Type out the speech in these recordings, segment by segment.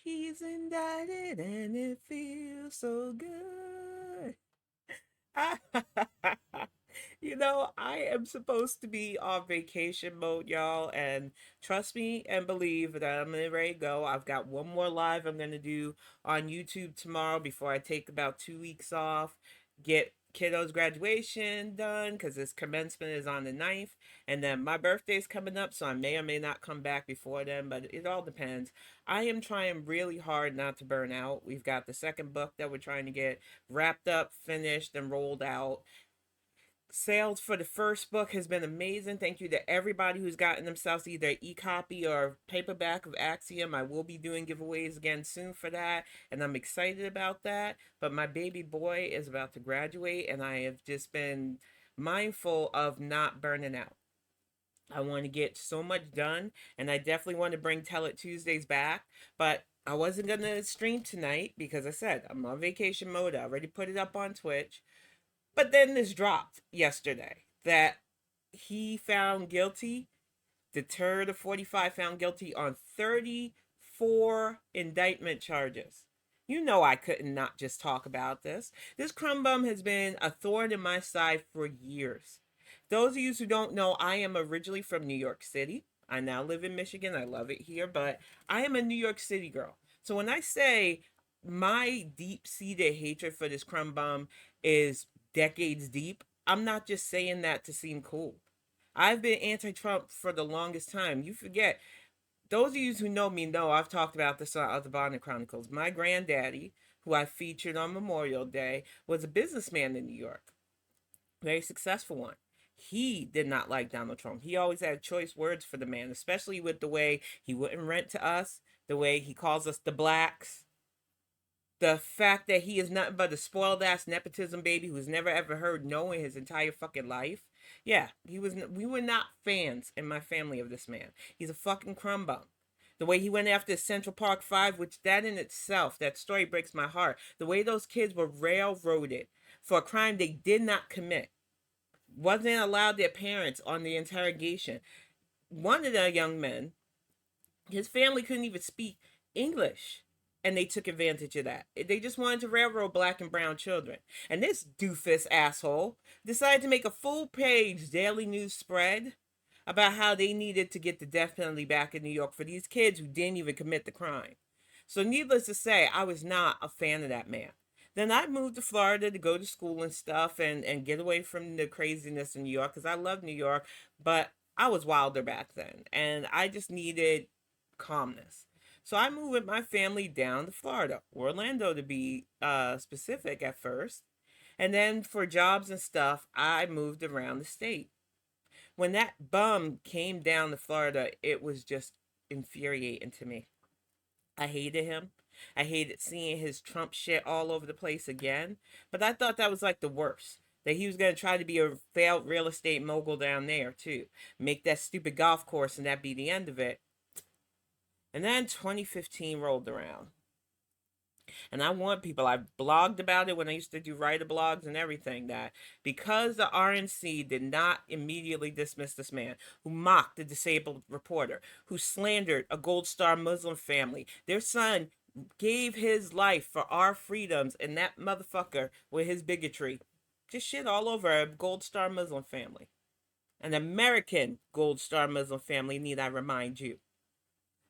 He's indicted and it feels so good. I am supposed to be on vacation mode, y'all, and trust me and believe that I'm ready to go. I've got one more live I'm gonna do on YouTube tomorrow before I take about 2 weeks off, get kiddo's graduation done because his commencement is on the 9th, and then my birthday's coming up, so I may or may not come back before then, but it all depends. I am trying really hard not to burn out. We've got the second book that we're trying to get wrapped up, finished, and rolled out. Sales for the first book has been amazing. Thank you to everybody who's gotten themselves either e-copy or paperback of Axiom. I will be doing giveaways again soon for that, and I'm excited about that. But my baby boy is about to graduate, and I have just been mindful of not burning out. I want to get so much done, and I definitely want to bring Tell It Tuesdays back, but I wasn't going to stream tonight because I said I'm on vacation mode. I already put it up on Twitch. But then this dropped yesterday that he found guilty, deterred of 45, found guilty on 34 indictment charges. You know I couldn't not just talk about this. This crumb bum has been a thorn in my side for years. Those of you who don't know, I am originally from New York City. I now live in Michigan. I love it here, but I am a New York City girl. So when I say my deep-seated hatred for this crumb bum is decades deep, I'm not just saying that to seem cool. I've been anti-Trump for the longest time. You forget, those of you who know me know I've talked about this on other Bonnet Chronicles. My granddaddy, who I featured on Memorial Day, was a businessman in New York, very successful one. He did not like Donald Trump. He always had choice words for the man, especially with the way he wouldn't rent to us, the way he calls us the blacks, the fact that he is nothing but a spoiled ass nepotism baby who's never ever heard no in his entire fucking life. Yeah, he was. We were not fans in my family of this man. He's a fucking crumb bum. The way he went after Central Park 5, which that in itself, that story breaks my heart. The way those kids were railroaded for a crime they did not commit. Wasn't allowed their parents on the interrogation. One of the young men, his family couldn't even speak English. And they took advantage of that. They just wanted to railroad black and brown children. And this doofus asshole decided to make a full page daily news spread about how they needed to get the death penalty back in New York for these kids who didn't even commit the crime. So, needless to say, I was not a fan of that man. Then I moved to Florida to go to school and stuff and get away from the craziness in New York because I love New York, but I was wilder back then and I just needed calmness. So I moved with my family down to Florida, Orlando to be specific at first. And then for jobs and stuff, I moved around the state. When that bum came down to Florida, it was just infuriating to me. I hated him. I hated seeing his Trump shit all over the place again. But I thought that was like the worst. That he was going to try to be a failed real estate mogul down there, too. Make that stupid golf course and that be the end of it. And then 2015 rolled around. And I want people, I blogged about it when I used to do writer blogs and everything, that because the RNC did not immediately dismiss this man who mocked the disabled reporter, who slandered a Gold Star Muslim family, their son gave his life for our freedoms, and that motherfucker with his bigotry just shit all over a Gold Star Muslim family. An American Gold Star Muslim family, need I remind you.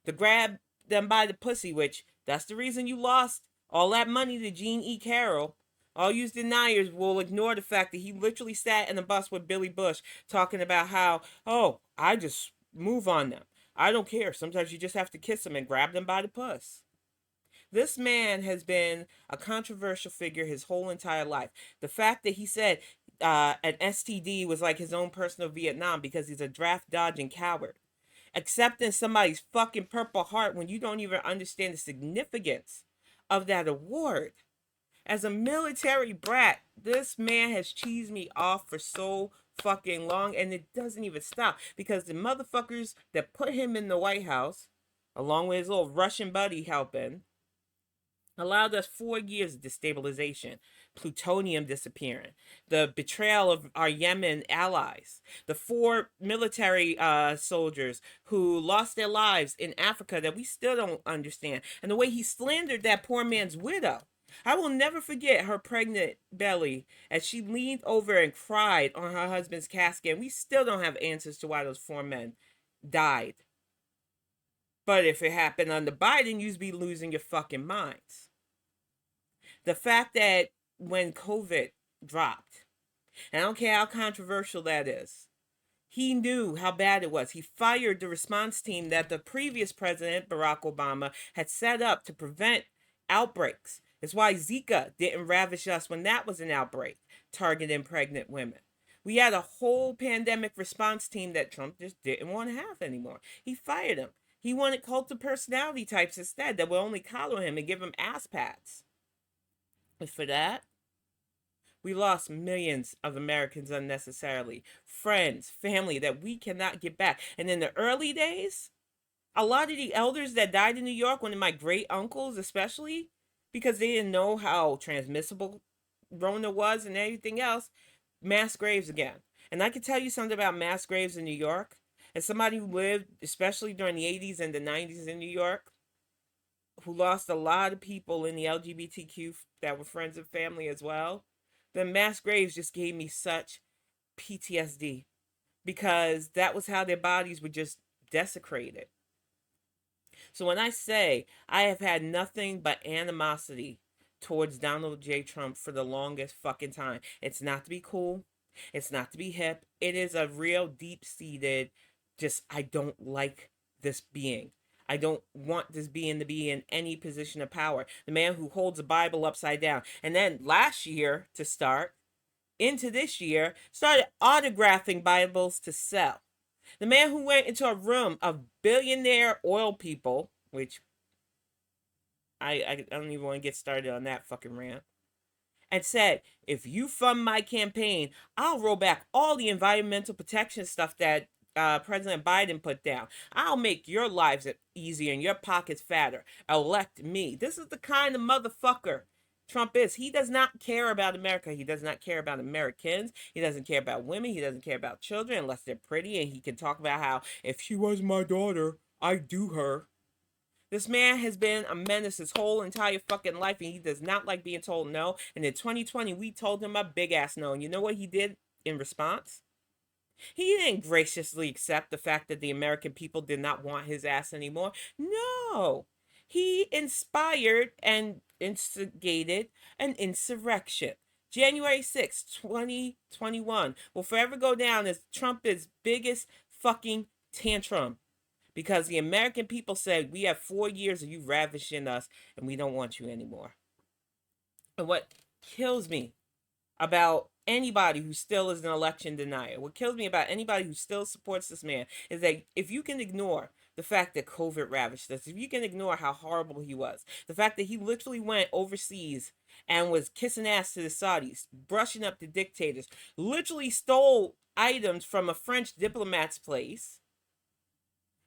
To grab them by the pussy, which that's the reason you lost all that money to Gene E. Carroll. All you deniers will ignore the fact that he literally sat in a bus with Billy Bush talking about how, oh, I just move on them. I don't care. Sometimes you just have to kiss them and grab them by the puss. This man has been a controversial figure his whole entire life. The fact that he said an STD was like his own personal Vietnam because he's a draft dodging coward. Accepting somebody's fucking Purple Heart when you don't even understand the significance of that award. As a military brat, this man has cheesed me off for so fucking long, and it doesn't even stop because the motherfuckers that put him in the White House, along with his little Russian buddy helping, allowed us 4 years of destabilization. plutonium disappearing, the betrayal of our Yemen allies, the 4 military soldiers who lost their lives in Africa that we still don't understand, and the way he slandered that poor man's widow. I will never forget her pregnant belly as she leaned over and cried on her husband's casket. And we still don't have answers to why those 4 men died. But if it happened under Biden, you'd be losing your fucking minds. The fact that when COVID dropped, and I don't care how controversial that is, he knew how bad it was. He fired the response team that the previous president, Barack Obama, had set up to prevent outbreaks. It's why Zika didn't ravish us when that was an outbreak, targeting pregnant women. We had a whole pandemic response team that Trump just didn't want to have anymore. He fired them. He wanted cult of personality types instead that would only collar him and give him ass pats. But for that, we lost millions of Americans unnecessarily. Friends, family that we cannot get back. And in the early days, a lot of the elders that died in New York, one of my great uncles especially, because they didn't know how transmissible Rona was and everything else, mass graves again. And I can tell you something about mass graves in New York. As somebody who lived, especially during the 80s and the 90s in New York, who lost a lot of people in the LGBTQ that were friends and family as well, the mass graves just gave me such PTSD because that was how their bodies were just desecrated. So when I say I have had nothing but animosity towards Donald J. Trump for the longest fucking time, it's not to be cool. It's not to be hip. It is a real deep-seated, just, I don't like this being. I don't want this being to be in any position of power. The man who holds the Bible upside down. And then last year, to start, into this year, started autographing Bibles to sell. The man who went into a room of billionaire oil people, which I don't even want to get started on that fucking rant, and said, if you fund my campaign, I'll roll back all the environmental protection stuff that President Biden put down. I'll make your lives easier and your pockets fatter. Elect me. This is the kind of motherfucker Trump is. He does not care about America. He does not care about Americans. He doesn't care about women. He doesn't care about children unless they're pretty. And he can talk about how, if she was my daughter, I'd do her. This man has been a menace his whole entire fucking life, and he does not like being told no. And in 2020, we told him a big ass no. And you know what he did in response? He didn't graciously accept the fact that the American people did not want his ass anymore. No. He inspired and instigated an insurrection. January 6, 2021 will forever go down as Trump's biggest fucking tantrum. Because the American people said, we have 4 years of you ravishing us and we don't want you anymore. And what kills me about anybody who still is an election denier, what kills me about anybody who still supports this man, is that if you can ignore the fact that COVID ravished us, if you can ignore how horrible he was, the fact that he literally went overseas and was kissing ass to the Saudis, brushing up the dictators, literally stole items from a French diplomat's place,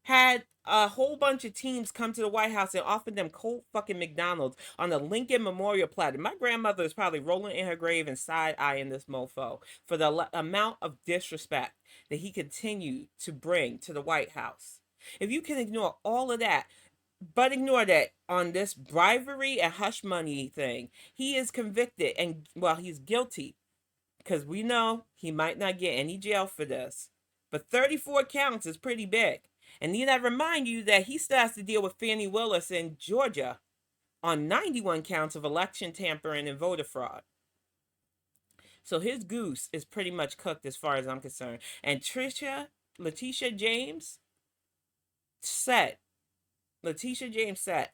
had a whole bunch of teams come to the White House and offered them cold fucking McDonald's on the Lincoln Memorial platter. My grandmother is probably rolling in her grave and side-eyeing this mofo for the amount of disrespect that he continued to bring to the White House. If you can ignore all of that, but ignore that on this bribery and hush money thing, he is convicted and, well, he's guilty, because we know he might not get any jail for this. But 34 counts is pretty big. And need I remind you that he still has to deal with Fannie Willis in Georgia on 91 counts of election tampering and voter fraud. So his goose is pretty much cooked as far as I'm concerned. And Letitia James said,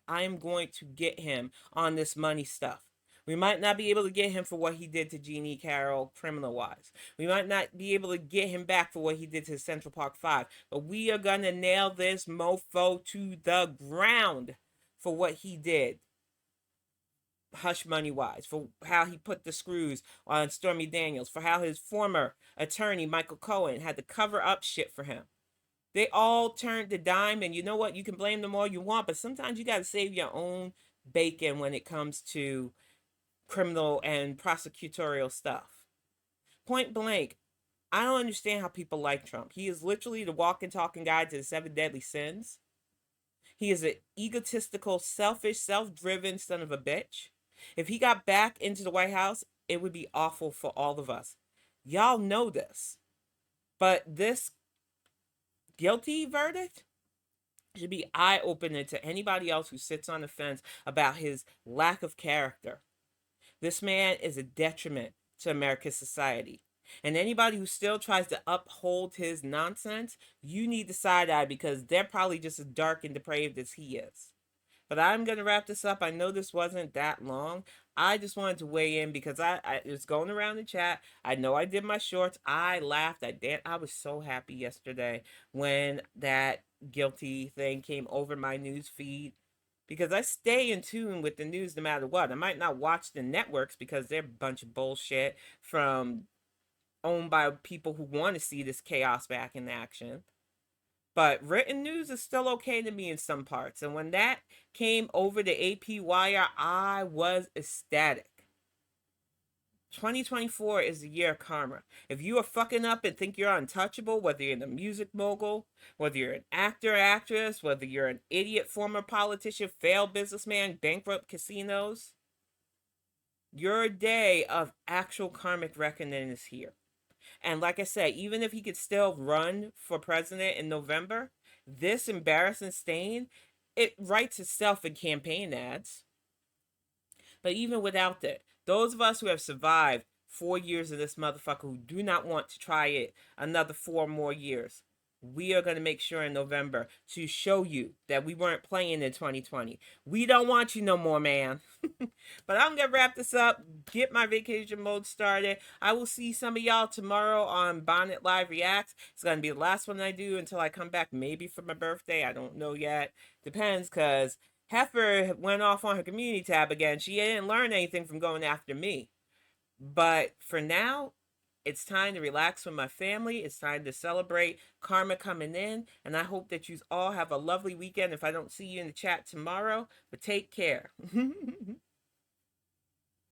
I am going to get him on this money stuff. We might not be able to get him for what he did to Jeannie Carroll criminal-wise. We might not be able to get him back for what he did to Central Park 5. But we are going to nail this mofo to the ground for what he did, hush money-wise, for how he put the screws on Stormy Daniels, for how his former attorney, Michael Cohen, had to cover up shit for him. They all turned the dime, and you know what? You can blame them all you want, but sometimes you got to save your own bacon when it comes to criminal and prosecutorial stuff. Point blank, I don't understand how people like Trump. He is literally the walking, talking guide to the seven deadly sins. He is an egotistical, selfish, self driven son of a bitch. If he got back into the White House, it would be awful for all of us. Y'all know this. But this guilty verdict should be eye opening to anybody else who sits on the fence about his lack of character. This man is a detriment to American society. And anybody who still tries to uphold his nonsense, you need to side eye because they're probably just as dark and depraved as he is. But I'm going to wrap this up. I know this wasn't that long. I just wanted to weigh in because I it was going around the chat. I know I did my shorts. I laughed. I was so happy yesterday when that guilty thing came over my news feed because I stay in tune with the news no matter what. I might not watch the networks because they're a bunch of bullshit from owned by people who want to see this chaos back in action. But written news is still okay to me in some parts. And when that came over the AP wire, I was ecstatic. 2024 is the year of karma. If you are fucking up and think you're untouchable, whether you're a music mogul, whether you're an actor, actress, whether you're an idiot former politician, failed businessman, bankrupt casinos, your day of actual karmic reckoning is here. And like I said, even if he could still run for president in November, this embarrassing stain, it writes itself in campaign ads. But even without that, those of us who have survived 4 years of this motherfucker who do not want to try it another 4 more years, we are going to make sure in November to show you that we weren't playing in 2020. We don't want you no more, man. But I'm going to wrap this up, get my vacation mode started. I will see some of y'all tomorrow on Bonnet Live Reacts. It's going to be the last one I do until I come back, maybe for my birthday. I don't know yet. Depends, because Heifer went off on her community tab again. She didn't learn anything from going after me. But for now, it's time to relax with my family. It's time to celebrate karma coming in. And I hope that you all have a lovely weekend if I don't see you in the chat tomorrow. But take care.